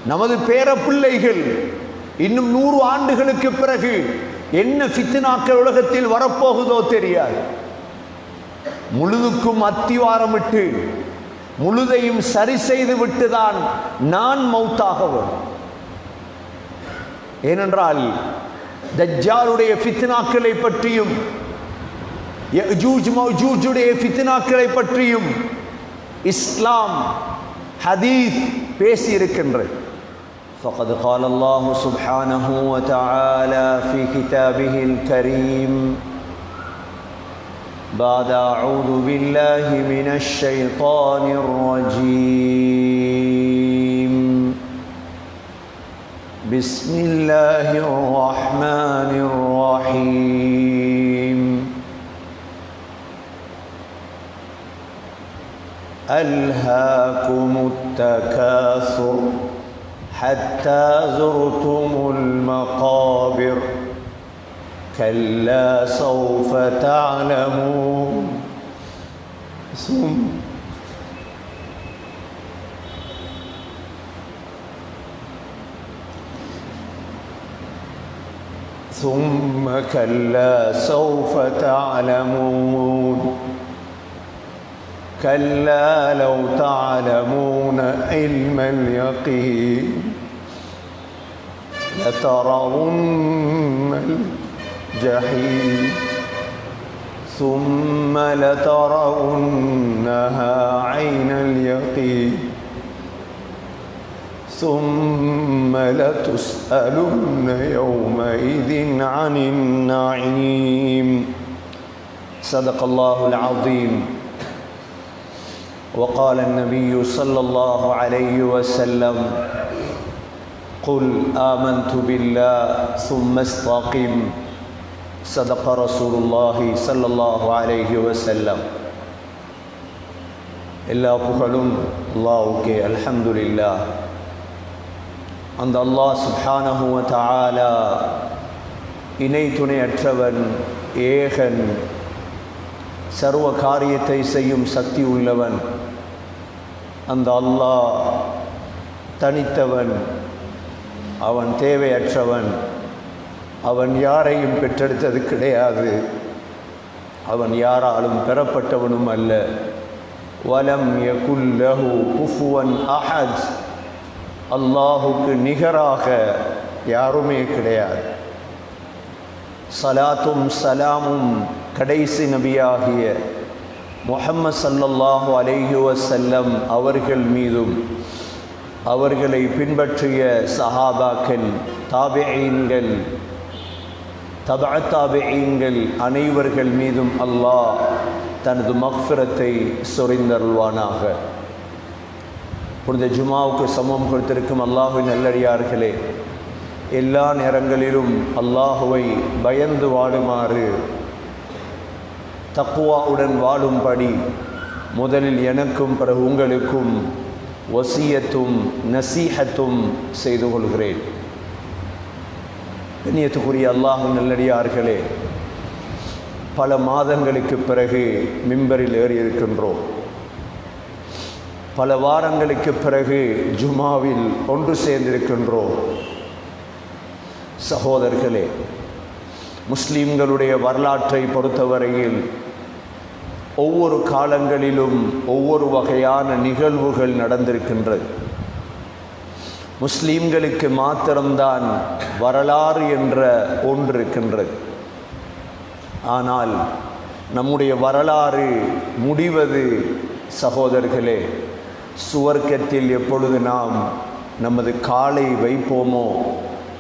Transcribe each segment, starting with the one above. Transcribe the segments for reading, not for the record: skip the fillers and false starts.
நமது பேர பிள்ளைகள் இன்னும் 100 ஆண்டுகளுக்கு பிறகு என்ன ஃபித்னாக்கள் உலகத்தில் வரப்போகுதோ தெரியாது. முழுதுக்கும் அத்திவாரமிட்டு முழுதையும் சரி செய்து விட்டுதான் நான் மௌத்தாகவன். ஏனென்றால் தஜ்ஜாலுடைய ஃபித்னாக்களை பற்றியும் யஜூஜ் மௌஜூஜுடைய ஃபித்னாக்களை பற்றியும் இஸ்லாம் ஹதீஸ் பேசி இருக்கின்றது. فقد قال الله سبحانه وتعالى في كتابه الكريم بعد أعوذ بالله من الشيطان الرجيم بسم الله الرحمن الرحيم ألهاكم التكاثر حتى زرتم المقابر كلا سوف تعلمون ثم كلا سوف تعلمون كلا لو تعلمون علم اليقين لترون الجحيم ثم لترونها عين اليقين ثم لتسألن يومئذ عن النعيم صدق الله العظيم. وقال النبي صلى الله عليه وسلم قل آمنت بالله ثم استقم صدق رسول الله صلى الله عليه وسلم. எல்லா புகழும் அல்லாஹ்வுக்கே. அல்ஹம்துலில்லாஹ். அந்த அல்லாஹ் சுப்ஹானஹு வ தஆலா இணை துணையற்றவன், ஏகன், சர்வ காரியத்தை செய்யும் சக்தி உள்ளவன். அந்த அல்லாஹ் தனித்தவன், அவன் தேவையற்றவன், அவன் யாரையும் பெற்றெடுத்தது கிடையாது, அவன் யாராலும் பெறப்பட்டவனும் அல்ல. வலம் யகுல் லஹு குஃபுவன் அஹத், அல்லாஹுக்கு நிகராக யாருமே கிடையாது. சலாத்தும் சலாமும் கடைசி நபியாகிய முஹம்மது ஸல்லல்லாஹு அலைஹி வஸல்லம் அவர்கள் மீதும் அவர்களை பின்பற்றிய சஹாபாக்கள், தாபிஈன்கள், தபஅ தாபிஈன்கள் அனைவர்கள் மீதும் அல்லாஹ் தனது மக்ஃபிரத்தை சொரிந்தருள்வானாக. புனித ஜுமாவுக்கு சமம் கொடுத்திருக்கும் அல்லாஹ்வின் நல்லடியார்களே, எல்லா நேரங்களிலும் அல்லாஹுவை பயந்து வாழுமாறு, தக்வாவுடன் வாழும்படி முதலில் எனக்கும் பிறகு உங்களுக்கும் வசியத்தும் நசீஹத்தும் செய்து கொள்கிறேன். கண்ணியத்துக்குரிய அல்லாஹ்வின் நல்லடியார்களே, பல மாதங்களுக்கு பிறகு மிம்பரில் ஏறியிருக்கின்றோம். பல வாரங்களுக்கு பிறகு ஜுமாவில் ஒன்று சேர்ந்திருக்கின்றோம். சகோதரர்களே, முஸ்லீம்களுடைய வரலாற்றை பொறுத்தவரையில் ஒவ்வொரு காலங்களிலும் ஒவ்வொரு வகையான நிகழ்வுகள் நடந்திருக்கின்றது. முஸ்லீம்களுக்கு மாத்திரம்தான் வரலாறு என்ற ஒன்று இருக்கின்றது. ஆனால் நம்முடைய வரலாறு முடிவது சகோதரர்களே, சுவர்க்கத்தில் எப்பொழுது நாம் நமது காலை வைப்போமோ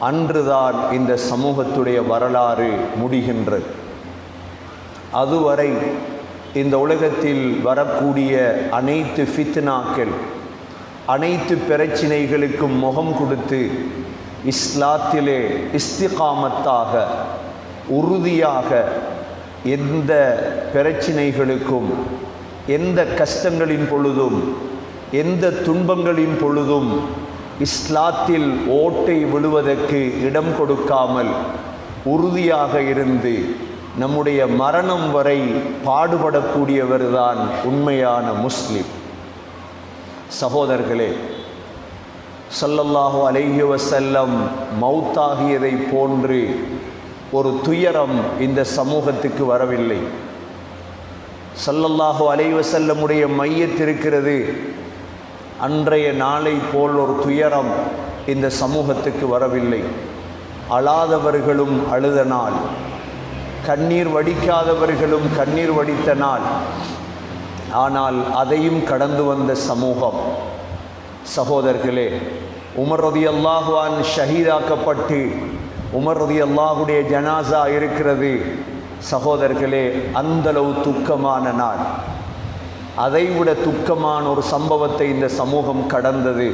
அன்றுதான் இந்த சமூகத்துடைய வரலாறு முடிகின்றது. அதுவரை இந்த உலகத்தில் வரக்கூடிய அனைத்து ஃபித்னாக்கள், அனைத்து பிரச்சினைகளுக்கும் முகம் கொடுத்து இஸ்லாத்திலே இஸ்திகாமத்தாக உறுதியாக எந்த பிரச்சினைகளுக்கும், எந்த கஷ்டங்களின் பொழுதும், எந்த துன்பங்களின் பொழுதும் இஸ்லாத்தில் ஓட்டை விழுவதற்கு இடம் கொடுக்காமல் உறுதியாக இருந்து நம்முடைய மரணம் வரை பாடுபடக்கூடியவர்தான் உண்மையான முஸ்லிம். சகோதரர்களே, ஸல்லல்லாஹு அலைஹி வஸல்லம் மௌத்தாகியதை போன்று ஒரு துயரம் இந்த சமூகத்துக்கு வரவில்லை. ஸல்லல்லாஹு அலைஹி வஸல்லமுடைய மையத் இருக்கிறது, அன்றைய நாளை போல் ஒரு துயரம் இந்த சமூகத்துக்கு வரவில்லை. அழாதவர்களும் அழுத நாள், கண்ணீர் வடிக்காதவர்களும் கண்ணீர் வடித்த நாள். ஆனால் அதையும் கடந்து வந்த சமூகம். சகோதரர்களே, உமர் ரலியல்லாஹு அன்ஹு ஷஹீதாக்கப்பட்டு உமர் ரலியல்லாஹுடைய ஜனாசா இருக்கிறது. சகோதரர்களே, அந்தளவு துக்கமான நாள். அதைவிட துக்கமான ஒரு சம்பவத்தை இந்த சமூகம் கடந்தது.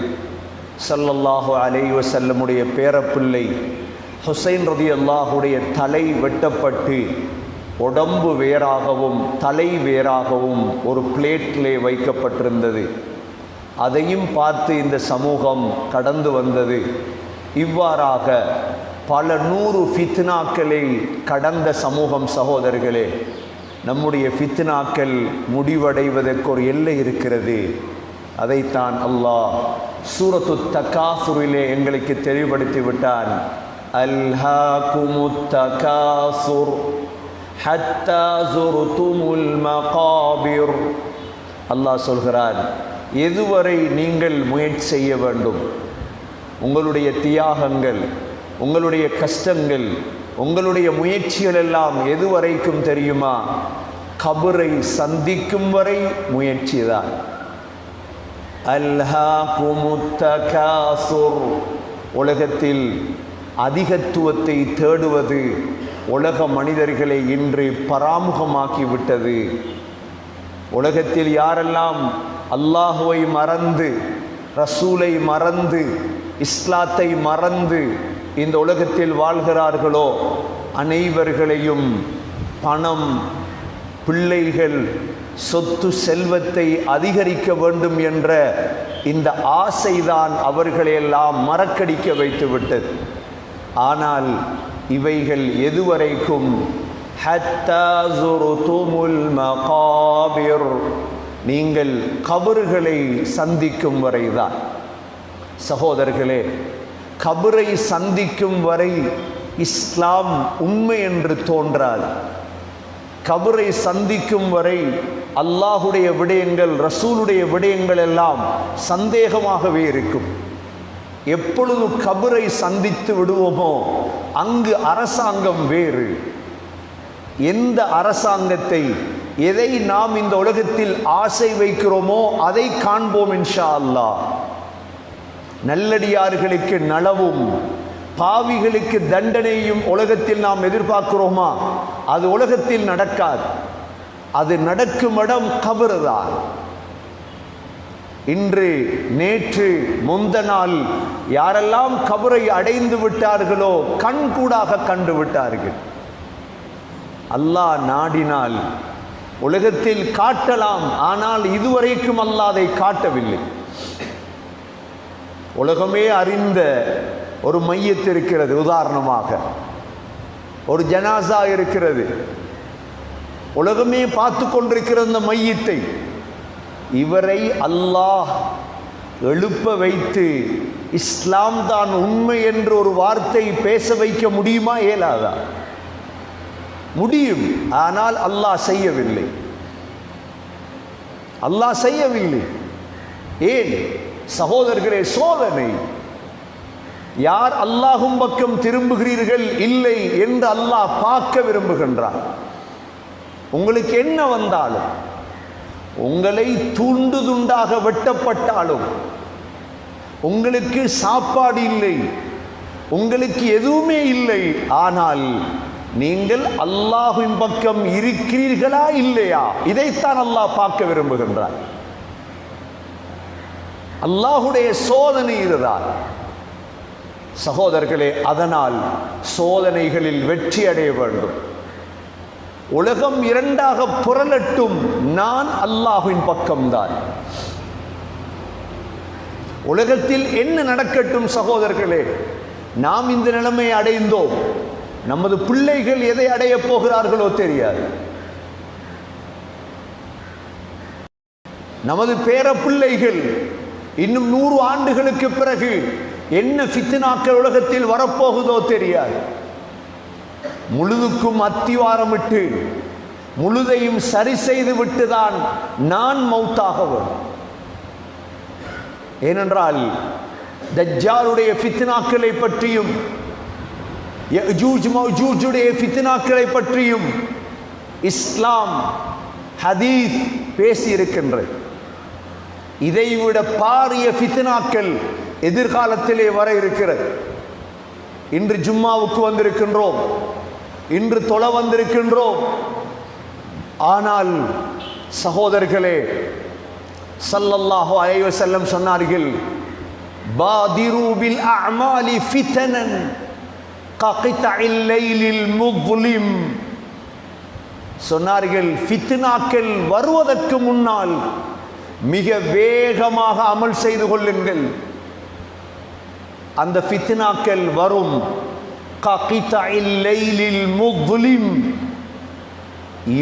ஸல்லல்லாஹு அலைஹி வஸல்லமுடைய பேரப்பிள்ளை ஹுசைன் ரலியல்லாஹுடைய தலை வெட்டப்பட்டு உடம்பு வேறாகவும் தலை வேறாகவும் ஒரு பிளேட்டிலே வைக்கப்பட்டிருந்தது. அதையும் பார்த்து இந்த சமூகம் கடந்து வந்தது. இவ்வாறாக பல 100 ஃபித்னாக்களை கடந்த சமூகம். சகோதரர்களே, நம்முடைய ஃபித்னாக்கள் முடிவடைவதற்கு ஒரு எல்லை இருக்கிறது. அதைத்தான் அல்லாஹ் சூரத்து தகாசுரிலே எங்களுக்கு தெளிவுபடுத்தி விட்டான். அல்ஹாகுமுத் தகாசுர் ஹத்தா ஸுர்துமுல் மகாபிர். அல்லாஹ் சொல்கிறான், எதுவரை நீங்கள் முயற்சி செய்ய வேண்டும்? உங்களுடைய தியாகங்கள், உங்களுடைய கஷ்டங்கள், உங்களுடைய முயற்சிகள் எல்லாம் எதுவரைக்கும் தெரியுமா? கபரை சந்திக்கும் வரை முயற்சி தான். அல்ஹாகுமுத் தகாசுர். உலகத்தில் அதிகத்துவத்தை தேடுவது உலக மனிதர்களை இன்று பராமுகமாக்கிவிட்டது. உலகத்தில் யாரெல்லாம் அல்லாஹுவை மறந்து, ரசூலை மறந்து, இஸ்லாத்தை மறந்து இந்த உலகத்தில் வாழ்கிறார்களோ அனைவர்களையும் பணம், பிள்ளைகள், சொத்து செல்வத்தை அதிகரிக்க வேண்டும் என்ற இந்த ஆசைதான் அவர்களையெல்லாம் மறக்கடிக்க வைத்து விட்டது. ஆனால் இவைகள் எதுவரைக்கும்? ஹத்தா ஸுர்துமுல் மகாபிர். நீங்கள் கபறுகளை சந்திக்கும் வரைதான். சகோதரர்களே, கபரை சந்திக்கும் வரை இஸ்லாம் உண்மை என்று தோன்றாது. கபரை சந்திக்கும் வரை அல்லாஹுடைய விடயங்கள், ரசூலுடைய விடயங்கள் எல்லாம் சந்தேகமாகவே இருக்கும். எப்பொழுது கபரை சந்தித்து விடுவோமோ அங்கு அரசாங்கம் வேறு. எந்த அரசாங்கத்தை, எதை நாம் இந்த உலகத்தில் ஆசை வைக்கிறோமோ அதை காண்போம் இன்ஷா அல்லாஹ். நல்லடியார்களுக்கு நலவும் பாவிகளுக்கு தண்டனையும் உலகத்தில் நாம் எதிர்பார்க்கிறோமா? அது உலகத்தில் நடக்காது. அது நடக்கும் இடம் கபர் தான். இன்று, நேற்று, முந்த நாள் யாரெல்லாம் கபரை அடைந்து விட்டார்களோ கண்கூடாக கண்டு விட்டார்கள். அல்லாஹ் நாடினால் உலகத்தில் காட்டலாம். ஆனால் இதுவரைக்கும் அல்லாஹ் அதை காட்டவில்லை. உலகமே அறிந்த ஒரு மையத்து இருக்கிறது. உதாரணமாக ஒரு ஜனாசா இருக்கிறது. உலகமே பார்த்து கொண்டிருக்கிற அந்த மையத்தை இவரை அல்லாஹ் எழுப்ப வைத்து இஸ்லாம் தான் உண்மை என்று ஒரு வார்த்தை பேச வைக்க முடியுமா? இயலாதா? முடியும். ஆனால் அல்லாஹ் செய்யவில்லை. அல்லாஹ் செய்யவில்லை. ஏன்? சகோதரர்களே, சோதனை. யார் அல்லாஹ்வின் பக்கம் திரும்புகிறீர்கள் இல்லை என்று அல்லாஹ் பார்க்க விரும்புகின்றார். உங்களுக்கு என்ன வந்தாலும், உங்களை துண்டு துண்டாக வெட்டப்பட்டாலும், உங்களுக்கு சாப்பாடு இல்லை, உங்களுக்கு எதுவுமே இல்லை, ஆனால் நீங்கள் அல்லாஹ்வின் பக்கம் இருக்கிறீர்களா இல்லையா? இதைத்தான் அல்லாஹ் பார்க்க விரும்புகின்றார். அல்லாஹுடைய சோதனை இதுதான் சகோதரர்களே. அதனால் சோதனைகளில் வெற்றி அடைய வேண்டும். உலகம் இரண்டாக புரளட்டும், நான் அல்லாஹ்வின் பக்கம்தான். உலகத்தில் என்ன நடக்கட்டும் சகோதரர்களே, நாம் இந்த நிலைமை அடைந்தோம். நமது பிள்ளைகள் எதை அடைய போகிறார்களோ தெரியாது. நமது பேர பிள்ளைகள் இன்னும் 100 ஆண்டுகளுக்கு பிறகு என்ன ஃபித்னாக்கள் உலகத்தில் வரப்போகுதோ தெரியாது. முழுதுக்கும் அத்திவாரமிட்டு முழுதையும் சரி செய்து விட்டுதான் நான் மௌத்தாகவன். ஏனென்றால் தஜ்ஜாலுடைய ஃபித்னாக்களை பற்றியும் யஜூஜ் மௌஜூஜுடைய ஃபித்னாக்களை பற்றியும் இஸ்லாம் ஹதீஸ் பேசி இருக்கின்றது. இதைவிட பாரிய ஃபித்னாக்கள் எதிர்காலத்திலே வர இருக்கிறது. இன்று ஜும்மாவுக்கு வந்திருக்கின்றோம், இன்று தொழ வந்திருக்கின்றோம். ஆனால் சகோதரர்களே, ஸல்லல்லாஹு அலைஹி வஸல்லம் சொன்னார்கள், பாதிரு பில் அஅமாலி ஃபிதனன் ககிதஇல் லைலில் முظ்லிம். சொன்னார்கள், ஃபித்னாக்கள் வருவதற்கு முன்னால் மிக வேகமாக அமல் செய்து கொள்ளுங்கள். அந்த ஃபித்னாக்கள் வரும் ககிதஇல் லைலில் முظ்லிம்,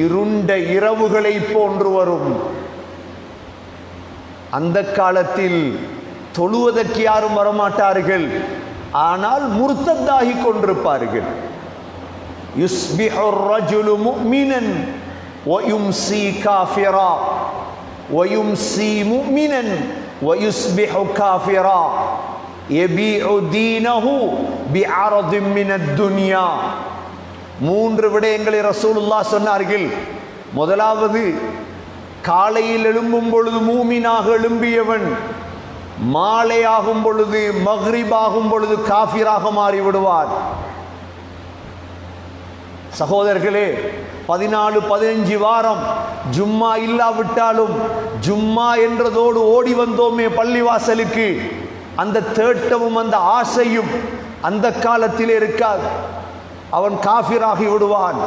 இருண்ட இரவுகளை போன்று வரும். அந்த காலத்தில் தொழுவதற்கு யாரும் வரமாட்டார்கள், ஆனால் முர்த்தத்தாகி கொண்டிருப்பார்கள். யுஸ்பிஹு ரஜுலு முஃமினன் வயும்சி காஃபிரா வயும்சி முஃமினன் வயுஸ்பிஹு காஃபிரா யபீஉ தீனஹு பிஅரதின் மினத் துன்யா. 3 விடயங்களை ரசூலுல்லாஹ் சொன்னார்கள். முதலாவது, காலையில் எழும்பும் பொழுது மூமினாக எழும்பியவன் மாலையாகும் பொழுது மக்ரிபாகும் பொழுது காஃபிராக மாறிவிடுவார். சகோதரர்களே, 14-15 வாரம் ஜும்மா இல்லாவிட்டாலும் ஜும்மா என்றதோடு ஓடி வந்தோமே பள்ளிவாசலுக்கு, அந்த தேட்டமும் அந்த ஆசையும் அந்த காலத்தில் இருக்காது. அவன் காஃபிராகி விடுவான்.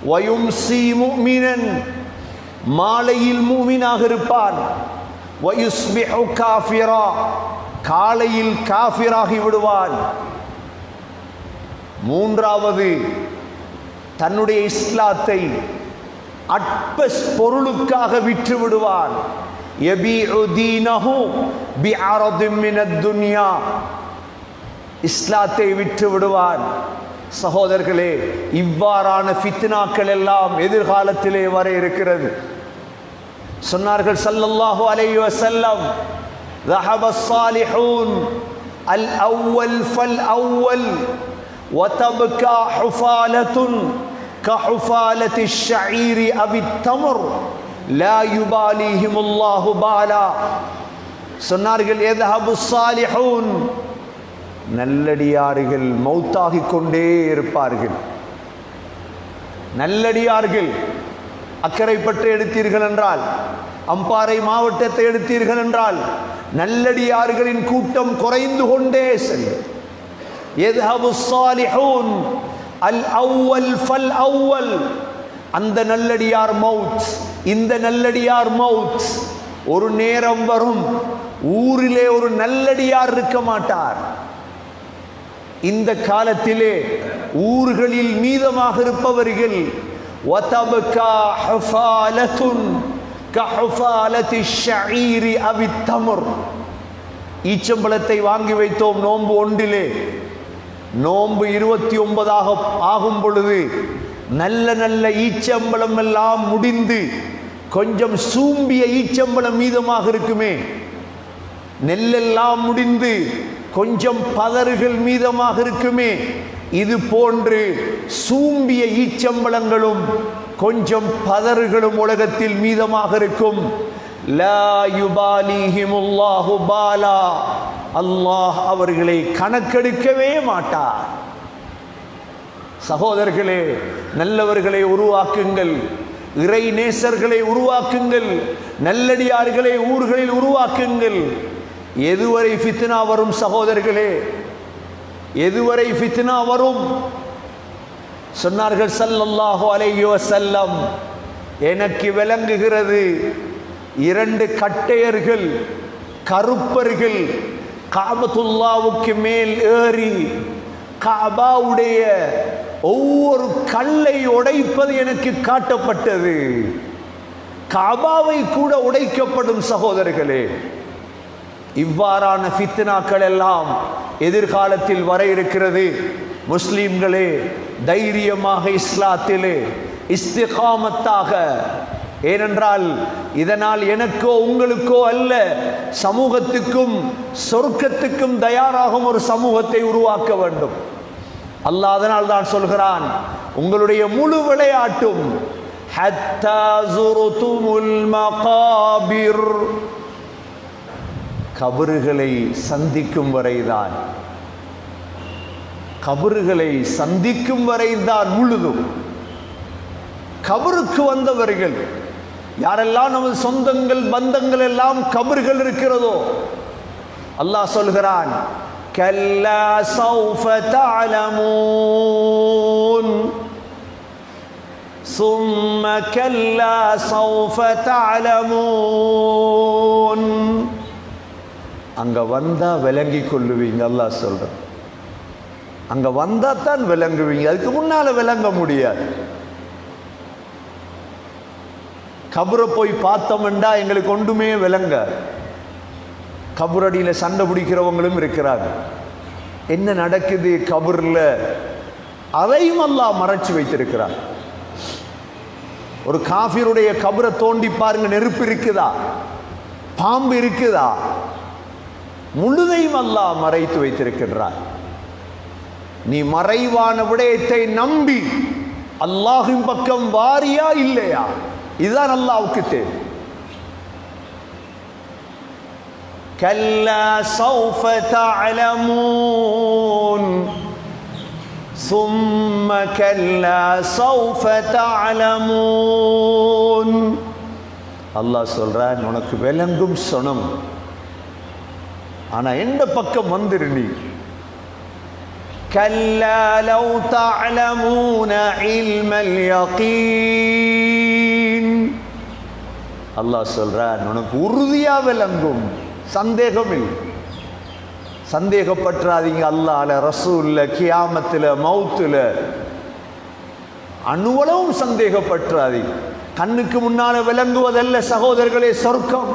வயும்சி முஃமினன், மாலையில் மூமினாக இருப்பான். வயுஸ்பிஹு காஃபிரா, காலையில் காஃபிராகி விடுவான். மூன்றாவது, தன்னுடைய இஸ்லாத்தை அற்ப பொருளுக்காக விற்று விடுவான். யபீஉ தீனஹு பிஅரதின் மினத் துன்யா, இஸ்லாத்தை விற்று விடுவான். சகோதரர்களே, இவ்வாறான ஃபித்னாக்கள் எல்லாம் எதிர்காலத்திலே வர இருக்கிறது. சொன்னார்கள் ஸல்லல்லாஹு அலைஹி வஸல்லம், ذهب الصالحون الأول فالأول وتبكى حفالة كحفالة الشعير أو التمر لا يباليهم الله بالا. சொன்னார்கள், يذهب الصالحون, நல்லடியார்கள் மௌத்தாகி கொண்டே இருப்பார்கள். நல்லடியார்கள், அக்கரைப்பற்று எடுத்தீர்கள் என்றால், அம்பாறை மாவட்டத்தை எடுத்தீர்கள் என்றால், நல்லடியார்களின் கூட்டம் குறைந்து கொண்டே செல்லும். யذهبு ஸாலிஹூன் அல் அவ்வல் ஃபல் அவ்வல், அந்த நல்லடியார் மவுத், இந்த நல்லடியார் மவுத். ஒரு நேரம் வரும், ஊரிலே ஒரு நல்லடியார் இருக்க மாட்டார். இந்த காலத்திலே ஊர்களில் மீதமாக இருப்பவர்கள் வதபகா ஹஃபாலத்துன் கஹஃபாலத்தி ஷஈரி அவி தம்ர். ஈச்சம்பழத்தை வாங்கி வைத்தோம் நோன்பு 1 நோன்பு 29 ஆகும் பொழுது நல்ல நல்ல ஈச்சம்பழம் எல்லாம் முடிந்து கொஞ்சம் சூம்பிய ஈச்சம்பழம் மீதமாக இருக்குமே, நெல்லெல்லாம் முடிந்து கொஞ்சம் பதறுகள் மீதமாக இருக்குமே, இது போன்று சூம்பிய ஈச்சம்பழங்களும் கொஞ்சம் பதறுகளும் உலகத்தில் மீதமாக இருக்கும். லா யுபாலிஹிமுல்லாஹு பாலா, அல்லாஹ் அவர்களை கணக்கெடுக்கவே மாட்டார். சகோதரர்களே, நல்லவர்களை உருவாக்குங்கள், இறை நேசர்களை உருவாக்குங்கள், நல்லடியார்களை ஊர்களில் உருவாக்குங்கள். எதுவரை ஃபித்னா வரும் சகோதரர்களே, எதுவரை ஃபித்னா வரும்? சொன்னார்கள் ஸல்லல்லாஹு அலைஹி வஸல்லம், எனக்கு விளங்குகிறது 2 கட்டையர்கள் கருப்பர்கள் காபத்துல்லாவுக்கு மேல் ஏறி காபாவுடைய ஒவ்வொரு கல்லை உடைப்பது எனக்கு காட்டப்பட்டது. காபாவை கூட உடைக்கப்படும் சகோதரர்களே. இவ்வாறான ஃபித்னாக்கள் எல்லாம் எதிர்காலத்தில் வர இருக்கிறது. முஸ்லிம்களே, தைரியமாக இஸ்லாத்திலே இஸ்திகாமத்தாக, ஏனென்றால் இதனால் எனக்கோ உங்களுக்கோ அல்ல, சமூகத்துக்கும் சொர்க்கத்துக்கும் தயாராகும் ஒரு சமூகத்தை உருவாக்க வேண்டும். அல்லாஹ் அதனால் தான் சொல்கிறான், உங்களுடைய முழு விளையாட்டும் ஹத்தா ஸுருதுமுல் மகாபிர், கபறுகளை சந்திக்கும் வரைதான், கபறுகளை சந்திக்கும் வரைதான் முழுதும். கபருக்கு வந்தவர்கள் யாரெல்லாம் நமது சொந்தங்கள் பந்தங்கள் எல்லாம் கபறுகள் இருக்கிறதோ, அல்லாஹ் சொல்கிறான், கல்லா சௌஃப தஅலமூன் ثم كلا سوف تعلمون. அங்க வந்தா விளங்கி கொள்ளுவீங்க. அல்லாஹ் சொல்றான், அங்க வந்தா தான் விளங்குவீங்க, அதுக்கு முன்னால விளங்க முடியாது. கபரை போய் பார்த்தோம்டா எங்களுக்கு ஒன்றுமே விளங்க. கபரடியில சண்டை பிடிக்கிறவங்களும் இருக்கிறாங்க. என்ன நடக்குது கபர்ல, அதையும் அல்லாஹ் மறைச்சு வைத்திருக்கிறார். ஒரு காஃபிருடைய கபரை தோண்டி பாருங்க, நெருப்பு இருக்குதா, பாம்பு இருக்குதா, முழுதையும் அல்லாஹ் மறைத்து வைத்திருக்கிறார். நீ மறைவான விடயத்தை நம்பி அல்லாஹ்வின் பக்கம் வாரியா இல்லையா, இதுதான் அல்லாஹ்வுக்கு தேவை. கல்லா சௌஃப தஅலமூன் ثم كلا سوف تعلمون. அல்லாஹ் சொல்றான், உனக்கு விளங்கும் சொனம், ஆனா எந்த பக்கம் வந்துரு நீ. كلا لو تعلمون علم اليقين. அல்லாஹ் சொல்றான், உனக்கு உறுதியா விளங்கும், சந்தேகம் இல்லை. சந்தேகப்பற்றாதீங்க அல்லாஹ்ல, ரசூல்ல, கியாமத்துல, மௌத்துல, அணுவளவும் சந்தேகப்பற்றாதீங்க. கண்ணுக்கு முன்னால விளங்குவதல்ல சகோதரர்களே சொர்க்கம்.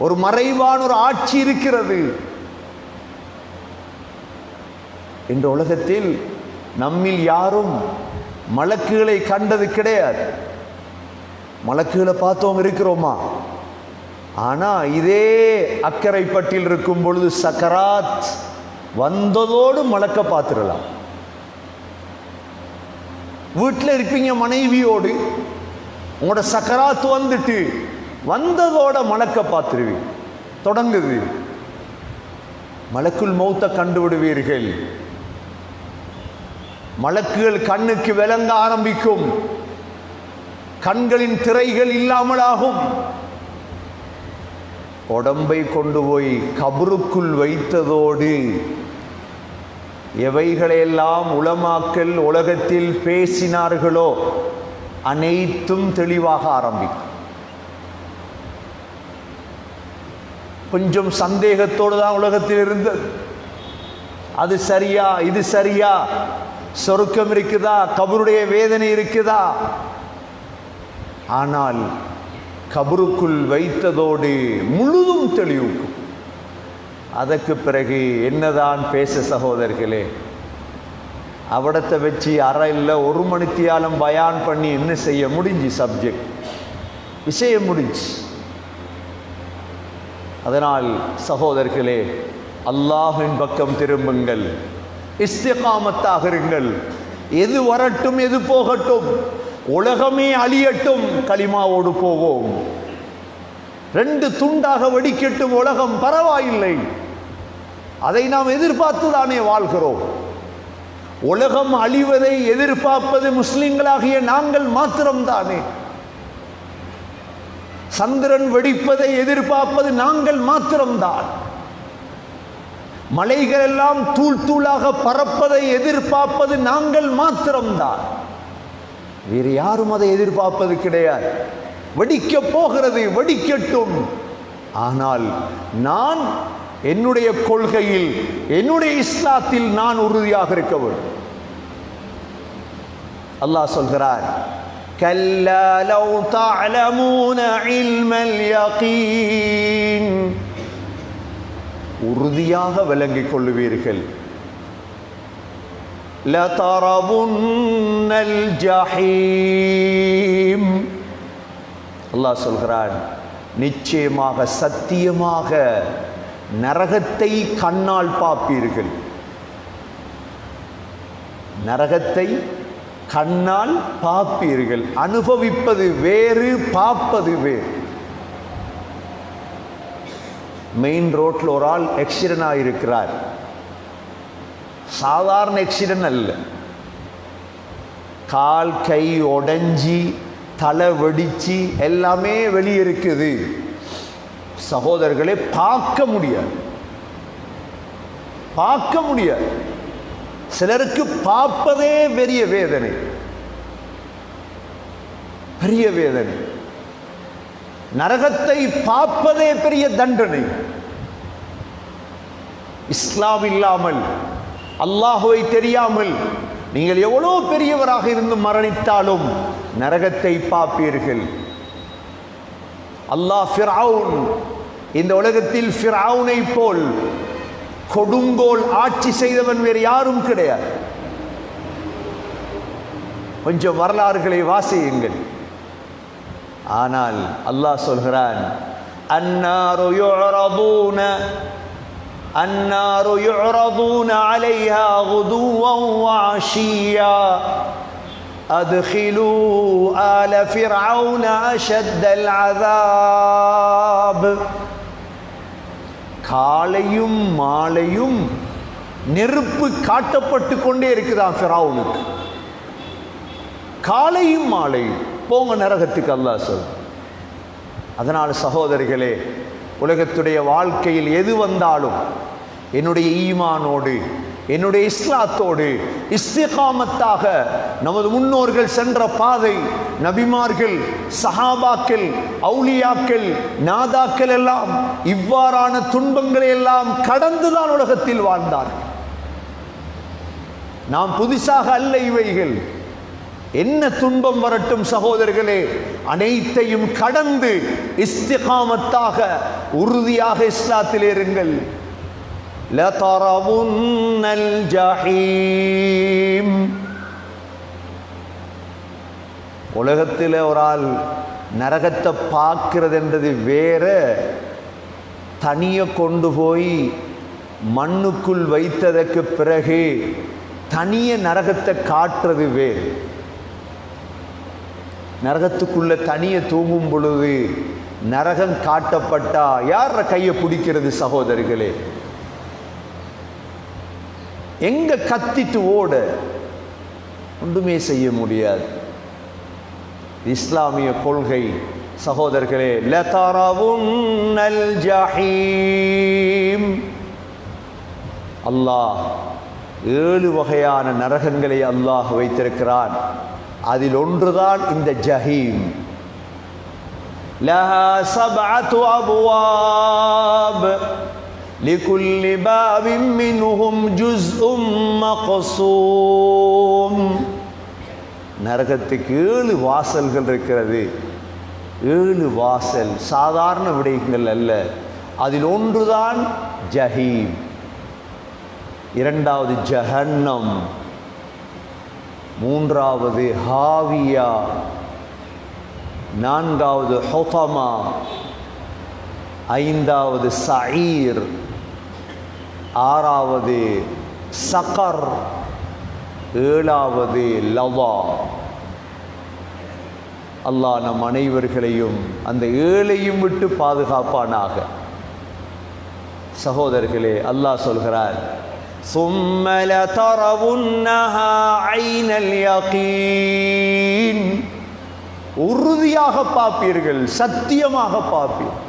ஒரு மறைவான ஒரு ஆட்சி இருக்கிறது. இந்த உலகத்தில் நம்மில் யாரும் மலக்குகளை கண்டது கிடையாது. மலக்குகளை பார்த்தவங்க இருக்கிறோமா? ஆனா இதே அக்கரைப்பட்டில் இருக்கும் பொழுது சக்கராத் வந்ததோடு மலக்க பார்த்துடலாம். வீட்டில் இருப்பீங்க மனைவியோடு, உங்களோட சக்கராத் வந்துட்டு வந்ததோட மலக்க பார்த்துருவீங்க. தொடங்குது, மலக்குல் மௌத்தை கண்டுவிடுவீர்கள். மலக்குகள் கண்ணுக்கு விளங்க ஆரம்பிக்கும், கண்களின் திரைகள் இல்லாமலாகும். உடம்பை கொண்டு போய் கபருக்குள் வைத்ததோடு எவைகளையெல்லாம் உலமாக்கள் உலகத்தில் பேசினார்களோ அனைத்தும் தெளிவாக ஆரம்பிக்கும். கொஞ்சம் சந்தேகத்தோடு தான் உலகத்தில் இருந்தது. அது சரியா, இது சரியா, சொர்க்கம் இருக்குதா, கபருடைய வேதனை இருக்குதா? ஆனால் கபருக்குள் வைத்ததோடு முழுதும் தெளிவுக்கும். அதற்கு பிறகு என்னதான் பேச சகோதரர்களே? அவடத்தை வச்சு அரை இல்லை ஒரு மணித்தியாலம் பயான் பண்ணி என்ன செய்ய முடிஞ்சு? சப்ஜெக்ட் விஷயம் முடிஞ்சு. அதனால் சகோதரர்களே, அல்லாஹ்வின் பக்கம் திரும்புங்கள், இஸ்திகாமத்தாக இருங்கள். எது வரட்டும் எது போகட்டும், உலகமே அழியட்டும், கலிமாவோடு போவோம். ரெண்டு துண்டாக வெடிக்கட்டும் உலகம், பரவாயில்லை. அதை நாம் எதிர்பார்த்துதானே வாழ்கிறோம். உலகம் அழிவதை எதிர்பார்ப்பது முஸ்லிம்களாகிய நாங்கள் மாத்திரம்தானே. சந்திரன் வெடிப்பதை எதிர்பார்ப்பது நாங்கள் மாத்திரம்தான். மலைகள் எல்லாம் தூள் தூளாக பறப்பதை எதிர்பார்ப்பது நாங்கள் மாத்திரம்தான். வேறு யாரும் அதை எதிர்பார்ப்பது கிடையாது. வெடிக்க போகிறது, வெடிக்கட்டும். ஆனால் நான் என்னுடைய கொள்கையில், என்னுடைய இஸ்லாத்தில் நான் உறுதியாக இருக்க வேண்டும். அல்லாஹ் சொல்கிறார், கல்லா லவ் தஅலமூன இல்மல் யகீன். உறுதியாக விளங்கிக் கொள்ளுவீர்கள். லதரவுன்னல் ஜஹீம். அல்லாஹ் சொல்கிறான், நிச்சயமாக சத்தியமாக நரகத்தை கண்ணால் பார்ப்பீர்கள். நரகத்தை கண்ணால் பார்ப்பீர்கள். அனுபவிப்பது வேறு, பார்ப்பது வேறு. மெயின் ரோட்ல ஒரு ஆள் ஆக்சிடென்ட் ஆகியிருக்கிறார். சாதாரண ஆக்சிடென்ட் அல்ல, கால் கை உடைஞ்சி தலை வெடிச்சு எல்லாமே வெளியே இருக்குது. சகோதரர்களே, பார்க்க முடியாது, பார்க்க முடியாது. சிலருக்கு பார்ப்பதே பெரிய வேதனை, பெரிய வேதனை. நரகத்தை பார்ப்பதே பெரிய தண்டனை. இஸ்லாம் இல்லாமல், அல்லாஹுவை தெரியாமல் நீங்கள் எவ்வளோ பெரியவராக இருந்து மரணித்தாலும் நரகத்தை பார்ப்பீர்கள். அல்லாஹ் ஃபிர்அவுன், இந்த உலகத்தில் ஃபிர்அவுனை போல் கொடுங்கோல் ஆட்சி செய்தவன் வேறு யாரும் கிடையாது. கொஞ்சம் வரலாறுகளை வாசியுங்கள். ஆனால் அல்லாஹ் சொல்கிறான், அன்னாரு யுஅரதூன அலைஹா குதுவன் வஅஷியா அத்கிலூ ஆல ஃபிர்அவுன அஷத்தல் அஸாப். காலையும் மாலையும் நெருப்பு காட்டப்பட்டு கொண்டே இருக்குதான் ஃபிரௌனுக்கு. காலையும் மாலையும் போங்க நரகத்துக்கு அல்லாஹ் சொல். அதனால் சகோதரிகளே, உலகத்துடைய வாழ்க்கையில் எது வந்தாலும் என்னுடைய ஈமானோடு, என்னுடைய இஸ்லாத்தோடு இஸ்திகாமத்தாக நமது முன்னோர்கள் சென்ற பாதை, நபிமார்கள், சஹாபாக்கள், அவுலியாக்கள், நாதாக்கள் எல்லாம் இவ்வாறான துன்பங்களை எல்லாம் கடந்துதான் உலகத்தில் வாழ்ந்தார்கள். நாம் புதுசாக அல்ல இவைகள். என்ன துன்பம் வரட்டும் சகோதரர்களே, அனைத்தையும் கடந்து இஸ்திகாமத்தாக உறுதியாக இஸ்லாத்தில் இருங்கள். லதரவுன்னல் ஜஹீம். உலகத்தில் ஒரு ஆள் நரகத்தை பார்க்கிறது என்றது வேற, தனிய கொண்டு போய் மண்ணுக்குள் வைத்ததற்கு பிறகு தனிய நரகத்தை காட்டுறது வேறு. நரகத்துக்குள்ள தனிய தூங்கும் பொழுது நரகம் காட்டப்பட்டா யார கையை பிடிக்கிறது சகோதரிகளே? எங்க கத்திட்டு ஓட? ஒன்றுமே செய்ய முடியாது. இஸ்லாமிய கொள்கை சகோதரர்களே, லதரவுன்னல் ஜஹீம். அல்லாஹ் 7 வகையான நரகங்களை அல்லாஹ் வைத்திருக்கிறான். அதில் ஒன்றுதான் இந்த ஜஹீம். லஹா சப்அத்து அப்வாப் லிகுல்லி பாபின் மின்ஹும் ஜுஸ்உம் மக்ஸூம். நரகத்துக்கு 7 வாசல்கள் இருக்கிறது. 7 வாசல் சாதாரண விடயங்கள் அல்ல. அதில் ஒன்றுதான் ஜஹீம். இரண்டாவது ஜஹன்னம், மூன்றாவது ஹாவியா, நான்காவது ஹுதமா, ஐந்தாவது சஈர், ஆறாவது சகர், ஏழாவது லவா. அல்லாஹ் நம் அனைவர்களையும் அந்த 7ஐயும் விட்டு பாதுகாப்பானாக. சகோதரர்களே, அல்லாஹ் சொல்கிறார், ثُمَّ لَتَرَوُنَّهَا عَيْنَ الْيَقِينِ. உறுதியாக பார்ப்பீர்கள், சத்தியமாக பார்ப்பீர்கள்.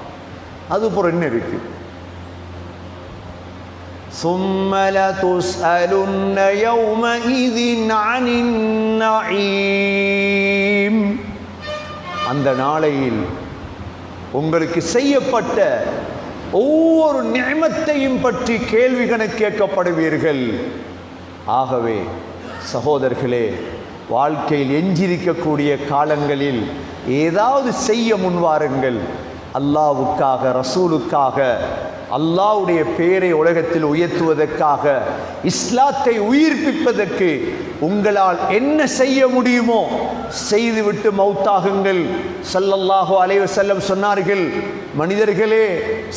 அது போற என்ன இருக்கு? ثُمَّ لَتُسْأَلُنَّ يَوْمَئِذٍ عَنِ النَّعِيمِ. அந்த நாளையில் உங்களுக்கு செய்யப்பட்ட ஒவ்வொரு நிஅமத்தையும் பற்றி கேள்விகளை கேட்கப்படுவீர்கள். ஆகவே சகோதரர்களே, வாழ்க்கையில் எஞ்சிருக்கக்கூடிய காலங்களில் ஏதாவது செய்ய முன்வாருங்கள். அல்லாஹ்வுக்காக, ரசூலுக்காக, அல்லாஹ்வுடைய பெயரை உலகத்தில் உயர்த்துவதற்காக, இஸ்லாத்தை உயிர்ப்பிப்பதற்கு உங்களால் என்ன செய்ய முடியுமோ செய்துவிட்டு மௌத்தாகுங்கள். ஸல்லல்லாஹு அலைஹி வஸல்லம் சொன்னார்கள், மனிதர்களே,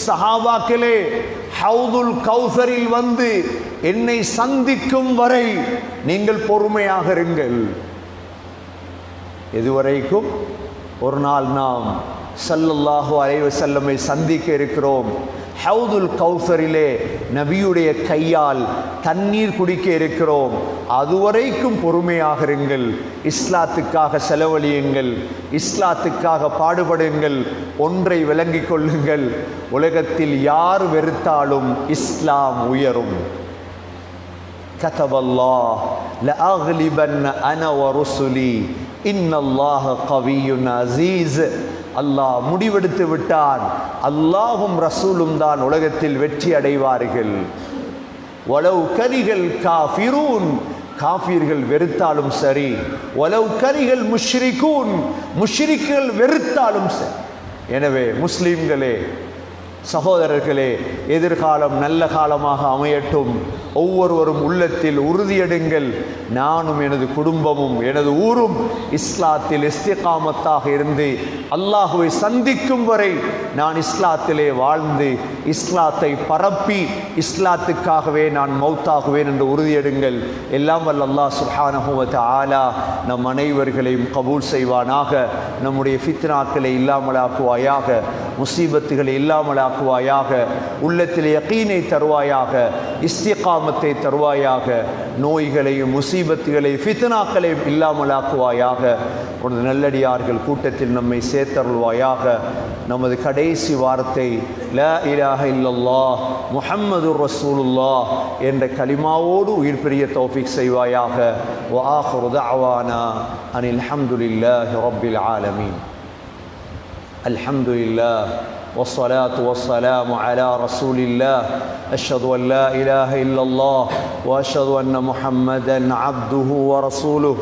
சஹாபாக்களே, ஹவுதுல் கௌசரில் வந்து என்னை சந்திக்கும் வரை நீங்கள் பொறுமையாக இருங்கள். எதுவரைக்கும்? ஒரு நாள் நாம் ஸல்லல்லாஹு அலைஹி வஸல்லமை சந்திக்க இருக்கிறோம். ஹவுதுல் கௌசரிலே நபியுடைய கையால் தண்ணீர் குடிக்க இருக்கிறோம். அதுவரைக்கும் பொறுமையாக இருங்கள். இஸ்லாத்துக்காக செலவழியுங்கள், இஸ்லாத்துக்காக பாடுபடுங்கள். ஒன்றை விளங்கிக் கொள்ளுங்கள், உலகத்தில் யார் வெறுத்தாலும் இஸ்லாம் உயரும். கதபல்லாஹ் லஅக்லிபன்ன அன வருசுலி இன்னல்லாஹ கவியுன் அஸீஸ். அல்லாஹ் முடிவெடுத்து விட்டான், அல்லாஹும் ரசூலும் தான் உலகத்தில் வெற்றி அடைவார்கள். வலவ் கரிகள் காஃபிரூன், காஃபிர்கள் வெறுத்தாலும் சரி. வலவ் கரிகள் முஷ்ரிகூன், முஷ்ரிக்குகள் வெறுத்தாலும் சரி. எனவே முஸ்லிம்களே, சகோதரர்களே, எதிர்காலம் நல்ல காலமாக அமையட்டும். ஒவ்வொருவரும் உள்ளத்தில் உறுதியெடுங்கள், நானும் எனது குடும்பமும் எனது ஊரும் இஸ்லாத்தில் இஸ்திகாமத்தாக இருந்து அல்லாஹுவை சந்திக்கும் வரை நான் இஸ்லாத்திலே வாழ்ந்து இஸ்லாத்தை பரப்பி இஸ்லாத்துக்காகவே நான் மௌத்தாகுவேன் என்று உறுதியெடுங்கள். எல்லாம் வல்ல அல்லாஹ் சுப்ஹானஹு வ தஆலா நம் அனைவர்களையும் கபூல் செய்வானாக. நம்முடைய ஃபித்னாக்களை இல்லாமலாக்குவாயாக, முசீபத்துகளை இல்லாமலாக்குவாயாக, உள்ளத்தில் யகீனை தருவாயாக, இஸ்திகாமத்தை தருவாயாக, நோய்களையும் முசீபத்துகளையும் ஃபித்னாக்களையும் இல்லாமலாக்குவாயாக. உனது நல்லடியார்கள் கூட்டத்தில் நம்மை சேர்த்தருள்வாயாக. நமது கடைசி வார்த்தை லா இலாஹ இல்லல்லாஹ் முஹம்மதுர் ரசூலுல்லாஹ் என்ற கலிமாவோடு உயிர் பிரிய தௌஃபீக் செய்வாயாக. வ ஆகிரு தஅவானா அனில் ஹம்துலில்லாஹி ரப்பில் ஆலமீன். அல்ஹம்துலில்லாஹ் والصلاة والسلام على رسول الله. أشهد أن لا إله إلا الله وأشهد أن محمدا عبده ورسوله.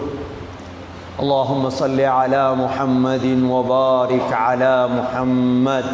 اللهم صل على محمد وبارك على محمد